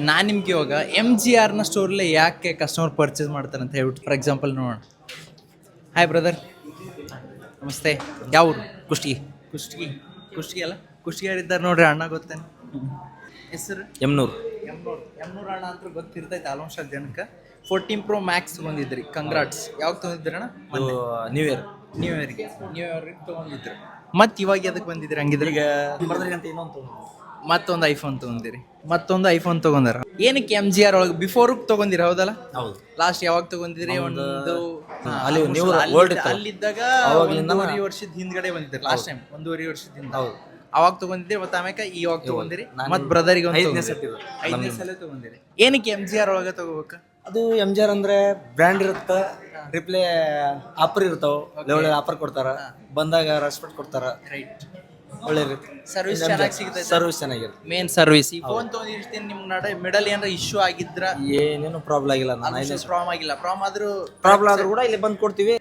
ನಾನು ನಿಮ್ಗೆ ಇವಾಗ MGRನ ಸ್ಟೋರಲ್ಲಿ ಯಾಕೆ ಕಸ್ಟಮರ್ ಪರ್ಚೇಸ್ ಮಾಡ್ತಾರೆ ಅಂತ ಹೇಳ್ಬಿಟ್ಟು ಫಾರ್ ಎಕ್ಸಾಂಪಲ್ ನೋಡೋಣ. ಹಾಯ್ ಬ್ರದರ್, ನಮಸ್ತೆ. ಯಾವ ಊರು? ಕುಷ್ಟಗಿ. ಕುಷ್ಟಗಿ ಅಲ್ಲ, ಕುಷ್ಟಗಿಯರಿದ್ದಾರೆ ನೋಡ್ರಿ, ಅಣ್ಣ ಗೊತ್ತೇನೆ. ಹೆಸರು ಯಮ್ನೂರು. ಯಮ್ನೂರು ಅಣ್ಣ ಅಂತ ಗೊತ್ತಿರ್ತೈತೆ ಆಲ್ಮೋಸ್ಟ್ ಅದು ಜನಕ್ಕೆ. 14 Pro Max ಬಂದಿದ್ರಿ, ಕಂಗ್ರಾಟ್ಸ್. ಯಾವಾಗ ತೊಗೊಂಡಿದ್ರಿ ಅಣ್ಣ? New year. ನ್ಯೂ ಇಯರ್ಗೆ ತೊಗೊಂಡಿದ್ರಿ. ಮತ್ತೆ ಇವಾಗ ಅದಕ್ಕೆ ಬಂದಿದ್ರಿ ಹಂಗಿದ್ರೆ? ಈಗ ಬರ್ದ್ರಿಗಂತ ಇನ್ನೊಂದು ಮತ್ತೊಂದು ಐಫೋನ್ ತೊಗೊಂಡಾರ. ಏನಕ್ಕೆ MGR ಒಳಗೆ ಬಿಫೋರ್ ತೊಗೊಂಡಿರ? ಹೌದಲ್ಲ? ಹೌದು. ಲಾಸ್ಟ್ ಯಾವಾಗ ತೊಗೊಂಡಿದ್ರಿ? ಒಂದು ಅಲ್ಲಿ ನೀವು ಓಲ್ಡ್ ಇತ್ತು. ಅಲ್ಲಿದ್ದಾಗ ಅವಾಗ್ಲಿಂದ 1.5 ವರ್ಷದ ಹಿಂದ್ಗಡೆ ಬಂದಿದ್ರಿ ಲಾಸ್ಟ್ ಟೈಮ್. 1.5 ವರ್ಷದ ಹಿಂದೆ ಹೌದು. ಅವಾಗ ತೊಗೊಂಡಿದ್ರಿ. ಮತ್ತೆ ಆಮೇಲೆ ಇವಾಗ ತೊಗೊಂಡಿರಿ. ಮತ್ತೆ ಬ್ರದರಿಗೆ ಒಂದು 5ನೇ ಸತಿ ಇದು. 5ನೇ ಸಲ ತೊಗೊಂಡಿರಿ. ಏನಕ್ಕೆ MGR ಒಳಗೆ ತಗೋಬೇಕು? ಅದು MGR ಅಂದ್ರೆ ಬ್ರ್ಯಾಂಡ್ ಇರುತ್ತೆ, ರಿಪ್ಲೇ ಆಫರ್ ಇರ್ತಾವ, ಒಳ್ಳೆ ಆಫರ್ ಕೊಡ್ತಾರ, ಬಂದಾಗ ರೆಸ್ಪೆಕ್ಟ್ ಕೊಡ್ತಾರ, ರೈಟ್. ಒಳ್ಳೆ ಸರ್ವಿಸ್ ಚೆನ್ನಾಗಿ ಸಿಗುತ್ತೆ. ಸರ್ವಿಸ್ ಚೆನ್ನಾಗಿರುತ್ತೆ. Main service. ಈ ಫೋನ್ ತೊಗೊಂಡಿರ್ತೀನಿ, ನಿಮ್ಗೆ ಮಿಡಲ್ ಏನಾರ ಇಶ್ಯೂ ಆಗಿದ್ರ ಏನೇನು ಪ್ರಾಬ್ಲಮ್ ಆಗಿಲ್ಲ. ಪ್ರಾಬ್ಲಮ್ ಆಗಿಲ್ಲ. ಪ್ರಾಬ್ಲಮ್ ಆದ್ರೂ ಕೂಡ ಇಲ್ಲಿ ಬಂದು ಕೊಡ್ತೀವಿ,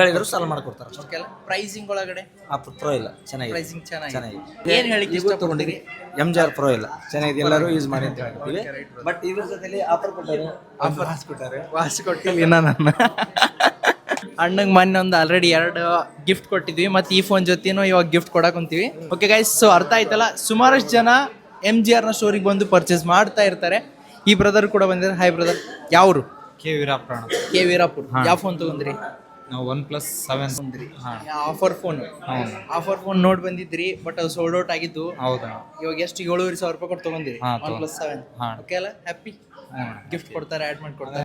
ಹೇಳಿದ್ರು ಸಾಲ್ವ್ ಮಾಡ್ಕೊಡ್ತಾರೆ. ಓಕೆ. ಪ್ರೈಸಿಂಗ್ ಒಳಗಡೆ ಆಫರ್ ಪ್ರೊ ಇಲ್ಲ, ಚೆನ್ನಾಗಿದೆ. ಪ್ರೈಸಿಂಗ್ ಚೆನ್ನಾಗಿದೆ. ಏನ್ ಹೇಳಿಕ್ಕೆ ಇಷ್ಟ ತಗೊಂಡಿರಿ? MGR ಪ್ರೊ ಇಲ್ಲ, ಚೆನ್ನಾಗಿದೆ, ಎಲ್ಲರೂ ಯೂಸ್ ಮಾಡಿ ಅಂತ ಹೇಳ್ತೀವಿ. ಬಟ್ ಇದ್ರ ಜೊತೆಲಿ ಆಫರ್ ಕೊಟ್ಟಾರೆ, ವಾಸ್ ಕೊಟ್ಟಿಲ್ಲ ನನ್ನ ಅಣ್ಣಂಗೆ ಮೊನ್ನೆ ಒಂದು ಆಲ್ರೆಡಿ 2 ಗಿಫ್ಟ್ ಕೊಟ್ಟಿದ್ವಿ. ಮತ್ತು ಈ ಫೋನ್ ಜೊತೆನೂ ಇವಾಗ ಗಿಫ್ಟ್ ಕೊಡಕ್ಕೆ ಕುಂತೀವಿ. ಓಕೆ ಗೈಸ್, ಸೊ ಅರ್ಥ ಆಯ್ತಲ್ಲ, ಸುಮಾರಷ್ಟು ಜನ MGRನ ಸ್ಟೋರಿಗೆ ಬಂದು ಪರ್ಚೇಸ್ ಮಾಡ್ತಾ ಇರ್ತಾರೆ. ಈ ಬ್ರದರ್ ಕೂಡ ಬಂದಿದ್ದಾರೆ. ಹಾಯ್ ಬ್ರದರ್, ಯಾವ್ರು? ಕೆ ವೀರಾಪುರ. ವೀರಾಪುರ. ಯಾವ ಫೋನ್ ತೊಗೊಂಡ್ರಿ? ನಾವು OnePlus 7 ತೊಗೊಂಡ್ರಿ. ಆಫರ್ ಫೋನ್ ನೋಡಿ ಬಂದಿದ್ರಿ, ಬಟ್ ಅದು ಸೋಲ್ಡ್ ಔಟ್ ಆಗಿದ್ದು. ಹೌದಾ? ಇವಾಗ ಎಷ್ಟು 7,500 ರೂಪಾಯಿ ಕೊಟ್ಟು ತೊಗೊಂಡಿರಿ. ಹಾ, OnePlus 7. ಹಾ. ಓಕೆ ಅಲ್ಲ? ಹ್ಯಾಪಿ. ಗಿಫ್ಟ್ ಕೊಡ್ತಾರೆ, ಆ್ಯಡ್ ಮಾಡಿ ಕೊಡ್ತಾರೆ.